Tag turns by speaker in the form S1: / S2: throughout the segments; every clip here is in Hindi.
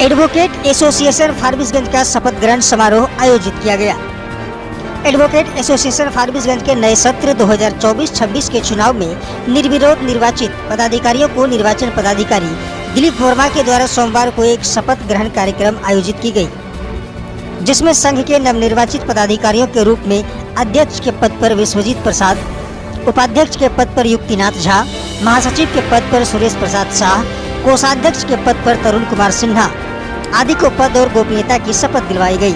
S1: एडवोकेट एसोसिएशन फारबिसगंज का शपथ ग्रहण समारोह आयोजित किया गया। एडवोकेट एसोसिएशन फारबिसगंज के नए सत्र 2024-26 के चुनाव में निर्विरोध निर्वाचित पदाधिकारियों को निर्वाचन पदाधिकारी दिलीप वर्मा के द्वारा सोमवार को एक शपथ ग्रहण कार्यक्रम आयोजित की गई, जिसमें संघ के नवनिर्वाचित पदाधिकारियों के रूप में अध्यक्ष के पद पर विश्वजीत प्रसाद, उपाध्यक्ष के पद पर युक्तिनाथ झा, महासचिव के पद पर सुरेश प्रसाद शाह, कोषाध्यक्ष के पद पर तरुण कुमार सिन्हा आदि को पद और गोपनीयता की शपथ दिलवाई गई।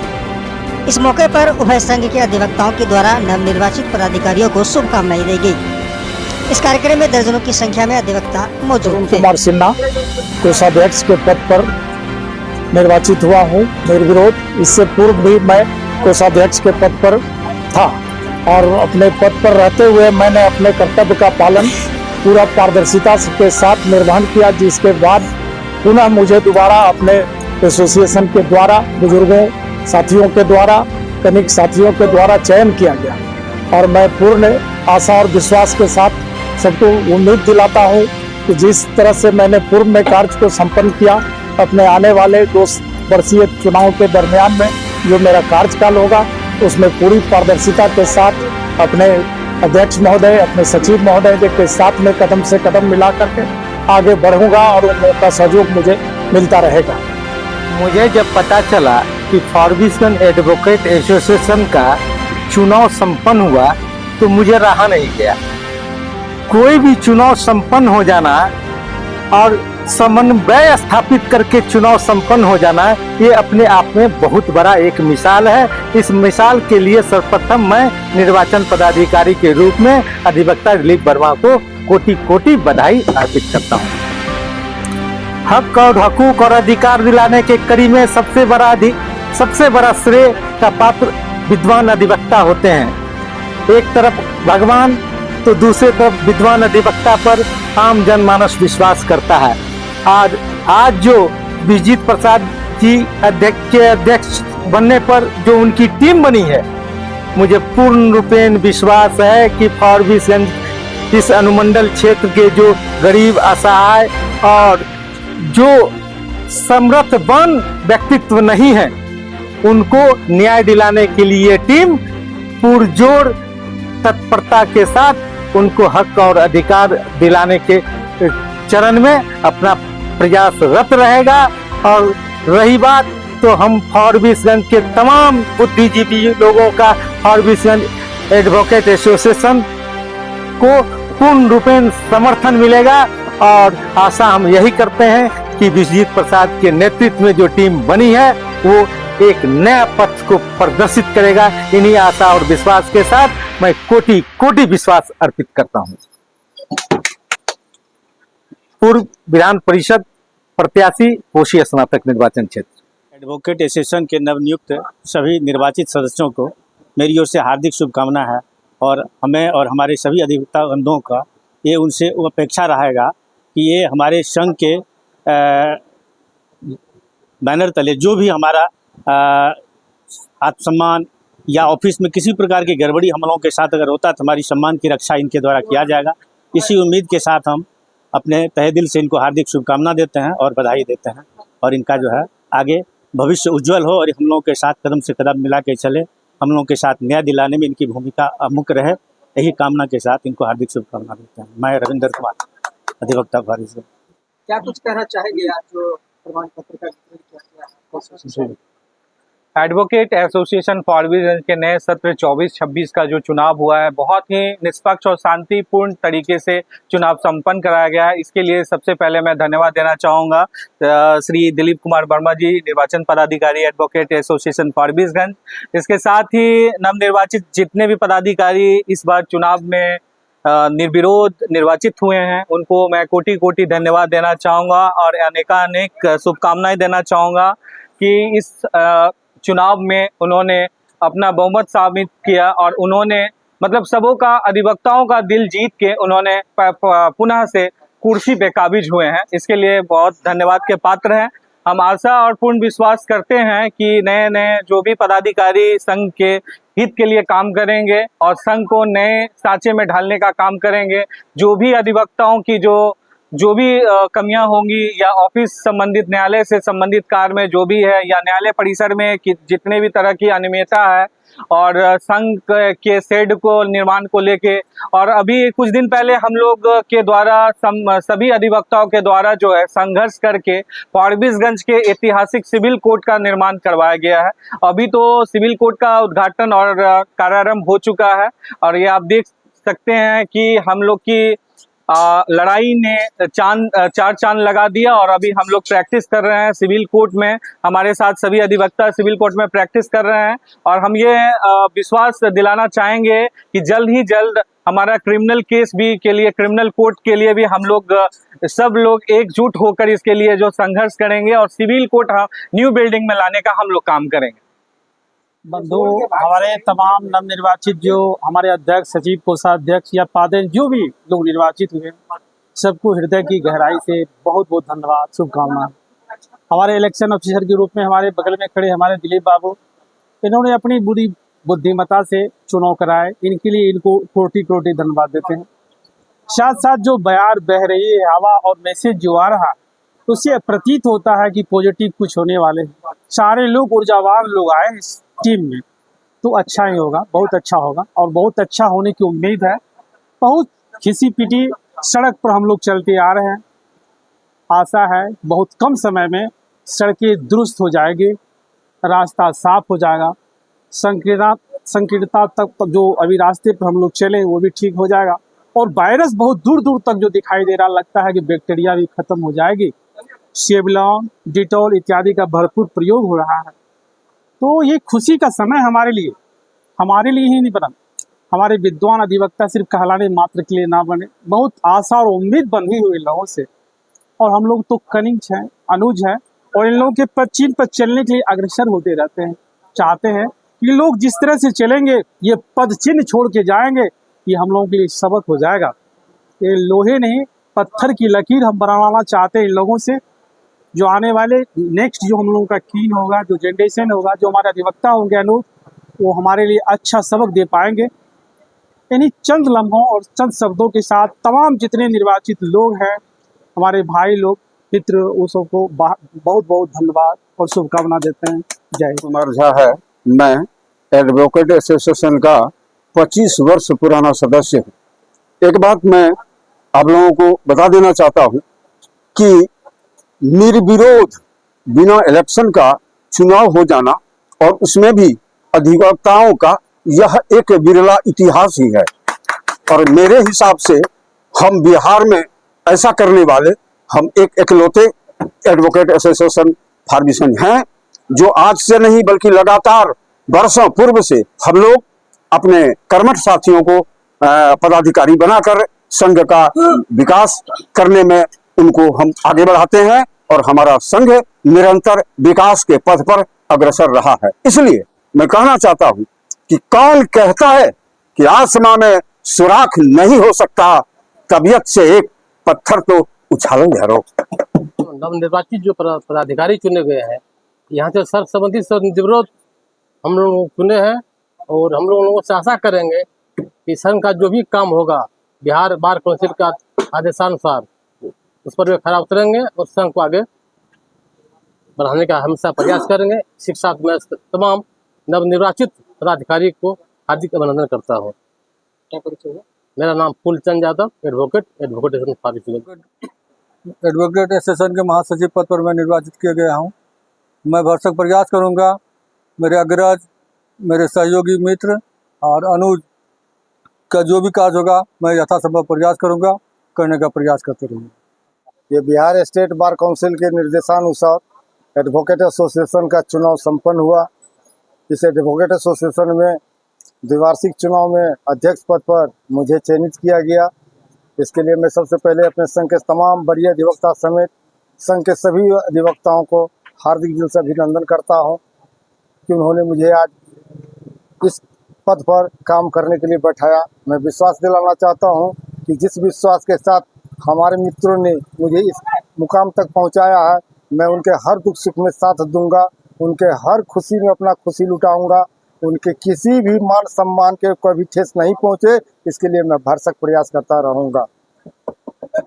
S1: इस मौके पर उभय संघ के अधिवक्ताओं के द्वारा नवनिर्वाचित पदाधिकारियों को शुभकामनाएं दी गई। इस कार्यक्रम में दर्जनों की संख्या में अधिवक्ता मौजूद थे।
S2: कुमार सिन्हा कोषाध्यक्ष के पद पर निर्वाचित हुआ हूँ निर्विरोध। इससे पूर्व भी मैं कोषाध्यक्ष के पद पर था और अपने पद पर रहते हुए मैंने अपने कर्तव्य का पालन पूरा पारदर्शिता के साथ निर्वहन किया, जिसके बाद पुनः मुझे दोबारा अपने एसोसिएशन के द्वारा, बुजुर्गों साथियों के द्वारा, कनिक साथियों के द्वारा चयन किया गया और मैं पूर्ण आशा और विश्वास के साथ सबको उम्मीद दिलाता हूं कि जिस तरह से मैंने पूर्व में कार्य को संपन्न किया, अपने आने वाले 2 वर्षीय चुनाव के दरमियान में जो मेरा कार्यकाल होगा उसमें पूरी पारदर्शिता के साथ अपने अध्यक्ष महोदय, अपने सचिव महोदय के साथ में कदम से कदम मिला करके आगे बढ़ूंगा और उनका सहयोग मुझे मिलता रहेगा।
S3: मुझे जब पता चला कि फारबिसगंज एडवोकेट एसोसिएशन का चुनाव संपन्न हुआ तो मुझे रहा नहीं गया। कोई भी चुनाव संपन्न हो जाना और समन्वय स्थापित करके चुनाव संपन्न हो जाना, ये अपने आप में बहुत बड़ा एक मिसाल है। इस मिसाल के लिए सर्वप्रथम मैं निर्वाचन पदाधिकारी के रूप में अधिवक्ता दिलीप वर्मा को कोटि कोटि बधाई अर्पित करता हूँ। हक और हकूक और अधिकार दिलाने के कड़ी में सबसे बड़ा श्रेय का पात्र विद्वान अधिवक्ता होते हैं। एक तरफ भगवान तो दूसरे तरफ विद्वान अधिवक्ता पर आम जनमानस विश्वास करता है। आज जो विजित प्रसाद जी अध्यक्ष बनने पर जो उनकी टीम बनी है, मुझे पूर्ण रूपेण विश्वास है कि फारबिसगंज इस अनुमंडल क्षेत्र के जो गरीब, असहाय और जो समर्थवान व्यक्तित्व नहीं है, उनको न्याय दिलाने के लिए टीम पुरजोर तत्परता के साथ उनको हक और अधिकार दिलाने के चरण में अपना प्रयासरत रहेगा। और रही बात तो हम फारबिसगंज के तमाम बुद्धिजीवी लोगों का फारबिसगंज एडवोकेट एसोसिएशन को पूर्ण रूपेण समर्थन मिलेगा और आशा हम यही करते हैं कि विजित प्रसाद के नेतृत्व में जो टीम बनी है वो एक नया पथ को प्रदर्शित करेगा। इन्हीं आशा और विश्वास के साथ मैं कोटि कोटि विश्वास अर्पित करता हूं। पूर्व विधान परिषद प्रत्याशी कोशी स्नातक निर्वाचन क्षेत्र।
S4: एडवोकेट एसोसिएशन के नवनियुक्त सभी निर्वाचित सदस्यों को मेरी ओर से हार्दिक शुभकामना है और हमें और हमारे सभी अधिवक्ता बंधुओं का ये उनसे अपेक्षा रहेगा कि ये हमारे संघ के बैनर तले जो भी हमारा आत्मसम्मान या ऑफिस में किसी प्रकार की गड़बड़ी हम लोगों के साथ अगर होता तो हमारी सम्मान की रक्षा इनके द्वारा किया जाएगा। इसी उम्मीद के साथ हम अपने तहे दिल से इनको हार्दिक शुभकामना देते हैं और बधाई देते हैं और इनका जो है आगे भविष्य उज्जवल हो और हम लोगों के साथ कदम से कदम मिला के चले, हम लोगों के साथ न्याय दिलाने में इनकी भूमिका अमुक रहे, यही कामना के साथ इनको हार्दिक शुभकामना देते हैं। मैं रविंद्र कुमार, अधिवक्ता फारबिसगंज।
S5: क्या कुछ कहना चाहेंगे आज जो प्रमाण पत्र का वितरण किया गया?
S6: एडवोकेट एसोसिएशन फारबिसगंज के नए सत्र 24-26 का जो चुनाव हुआ है, बहुत ही निष्पक्ष और शांतिपूर्ण तरीके से चुनाव संपन्न कराया गया है। इसके लिए सबसे पहले मैं धन्यवाद देना चाहूँगा श्री दिलीप कुमार वर्मा जी, निर्वाचन पदाधिकारी एडवोकेट एसोसिएशन फारबिसगंज। इसके साथ ही नवनिर्वाचित जितने भी पदाधिकारी इस बार चुनाव में निर्विरोध निर्वाचित हुए हैं, उनको मैं कोटि कोटि धन्यवाद देना चाहूँगा और अनेकानेक शुभकामनाएं देना चाहूँगा कि इस चुनाव में उन्होंने अपना बहुमत साबित किया और उन्होंने मतलब सबों का, अधिवक्ताओं का दिल जीत के उन्होंने पुनः से कुर्सी पे काबिज हुए हैं। इसके लिए बहुत धन्यवाद के पात्र हैं। हम आशा और पूर्ण विश्वास करते हैं कि नए नए जो भी पदाधिकारी संघ के हित के लिए काम करेंगे और संघ को नए सांचे में ढालने का काम करेंगे। जो भी अधिवक्ताओं की जो जो भी कमियां होंगी या ऑफिस संबंधित न्यायालय से संबंधित कार्य में जो भी है या न्यायालय परिसर में कि जितने भी तरह की अनियमितता है और संघ के शेड को निर्माण को लेके, और अभी कुछ दिन पहले हम लोग के द्वारा सभी अधिवक्ताओं के द्वारा जो है संघर्ष करके फारबिसगंज के ऐतिहासिक सिविल कोर्ट का निर्माण करवाया गया है। अभी तो सिविल कोर्ट का उद्घाटन और कार्यारंभ हो चुका है और ये आप देख सकते हैं कि हम लोग की लड़ाई ने चार चांद लगा दिया और अभी हम लोग प्रैक्टिस कर रहे हैं सिविल कोर्ट में। हमारे साथ सभी अधिवक्ता सिविल कोर्ट में प्रैक्टिस कर रहे हैं और हम ये विश्वास दिलाना चाहेंगे कि जल्द ही जल्द हमारा क्रिमिनल केस भी के लिए, क्रिमिनल कोर्ट के लिए भी हम लोग सब लोग एकजुट होकर इसके लिए जो संघर्ष करेंगे और सिविल कोर्ट न्यू बिल्डिंग में लाने का हम लोग काम करेंगे।
S7: बंधु, हमारे तमाम नवनिर्वाचित जो हमारे अध्यक्ष, सचिव, कोषाध्यक्ष या पादेन जो भी लोग निर्वाचित हुए, सबको हृदय की गहराई से बहुत बहुत धन्यवाद, शुभकामनाएं। हमारे इलेक्शन ऑफिसर के रूप में हमारे बगल में खड़े हमारे दिलीप बाबू, इन्होंने अपनी बुरी बुद्धिमत्ता से चुनाव कराए, इनके लिए इनको कोटि कोटि धन्यवाद देते हैं। साथ साथ जो बयार बह रही है हवा और मैसेज जो आ रहा, उससे प्रतीत होता है कि पॉजिटिव कुछ होने वाले हैं। सारे लोग ऊर्जावान लोग आए इस टीम में, तो अच्छा ही होगा, बहुत अच्छा होगा और बहुत अच्छा होने की उम्मीद है। बहुत खिसी पिटी सड़क पर हम लोग चलते आ रहे हैं। आशा है बहुत कम समय में सड़कें दुरुस्त हो जाएगी, रास्ता साफ हो जाएगा, संकीर्णता तक जो अभी रास्ते पर हम लोग चले वो भी ठीक हो जाएगा और वायरस बहुत दूर दूर तक जो दिखाई दे रहा, लगता है कि बैक्टीरिया भी खत्म हो जाएगी। सेवलॉन, डिटॉल इत्यादि का भरपूर प्रयोग हो रहा है। तो ये खुशी का समय हमारे लिए ही नहीं बना, हमारे विद्वान अधिवक्ता सिर्फ कहलाने मात्र के लिए ना बने, बहुत आशा और उम्मीद बनी हुई लोगों से। और हम लोग तो कनिंग हैं, अनुज हैं और इन लोगों के पद चिन्ह पर चलने के लिए अग्रसर होते रहते हैं। चाहते हैं कि लोग जिस तरह से चलेंगे, ये पद चिन्ह छोड़ के जाएंगे, ये हम लोगों के लिए सबक हो जाएगा। ये लोहे नहीं पत्थर की लकीर हम बनाना चाहते हैं इन लोगों से। जो आने वाले नेक्स्ट जो हम लोगों का कीन होगा, जो जनरेशन होगा, जो हमारे अधिवक्ता होंगे अनुज, वो हमारे लिए अच्छा सबक दे पाएंगे। इन्हीं चंद लम्हों और चंद शब्दों के साथ तमाम जितने निर्वाचित लोग हैं, हमारे भाई लोग, मित्र, वो सबको बहुत बहुत धन्यवाद और शुभकामना देते हैं। जय
S8: कुमार झा है, मैं एडवोकेट एसोसिएशन का 25 वर्ष पुराना सदस्य हूँ। एक बात मैं आप लोगों को बता देना चाहता हूँ कि निर्विरोध बिना इलेक्शन का चुनाव हो जाना और उसमें भी अधिवक्ताओं का यह एक विरला इतिहास ही है। और मेरे हिसाब से हम बिहार में ऐसा करने वाले हम एक इकलौते एडवोकेट एसोसिएशन फारबिसगंज हैं, जो आज से नहीं बल्कि लगातार वर्षों पूर्व से हम लोग अपने कर्मठ साथियों को पदाधिकारी बनाकर संघ का विकास करने में उनको हम आगे बढ़ाते हैं और हमारा संघ निरंतर विकास के पथ पर अग्रसर रहा है। इसलिए मैं कहना चाहता हूं कि कौन कहता है कि आसमां में सुराख नहीं हो सकता, तबीयत से एक पत्थर तो उछालो यारो।
S9: नवनिर्वाचित जो पदाधिकारी चुने गए हैं, यहाँ से सर्वसम्मति निर्विरोध हम लोग चुने हैं और हम लोगों से आशा करेंगे कि संघ का जो भी काम होगा बिहार बार काउंसिल का आदेशानुसार उस पर वे खरा उतरेंगे और संघ को आगे बढ़ाने का हमेशा प्रयास करेंगे। शिक्षा में तमाम नवनिर्वाचित पदाधिकारी को हार्दिक अभिनंदन करता हूँ।
S5: क्या परिचय है?
S9: मेरा नाम Phoolchand Yadav, advocate association Forbesganj.
S10: Advocate association के महासचिव पद पर मैं निर्वाचित किया गया हूँ। मैं भरसक प्रयास करूँगा, मेरे अग्रज, मेरे सहयोगी मित्र और अनुज का जो भी कार्य होगा मैं यथासंभव प्रयास करूँगा, करने का प्रयास करते रहूँगा।
S11: ये बिहार स्टेट बार काउंसिल के निर्देशानुसार एडवोकेट एसोसिएशन का चुनाव संपन्न हुआ। इस एडवोकेट एसोसिएशन में द्विवार्षिक चुनाव में अध्यक्ष पद पर मुझे चयनित किया गया। इसके लिए मैं सबसे पहले अपने संघ के तमाम वरीय अधिवक्ता समेत संघ के सभी अधिवक्ताओं को हार्दिक दिल से अभिनंदन करता हूं कि उन्होंने मुझे आज इस पद पर काम करने के लिए बैठाया। मैं विश्वास दिलाना चाहता हूं कि जिस विश्वास के साथ हमारे मित्रों ने मुझे इस मुकाम तक पहुंचाया है, मैं उनके हर दुख सुख में साथ दूंगा, उनके हर खुशी में अपना खुशी लुटाऊंगा, उनके किसी भी मान सम्मान के कोई भी ठेस नहीं पहुंचे, इसके लिए मैं भरसक प्रयास करता रहूंगा।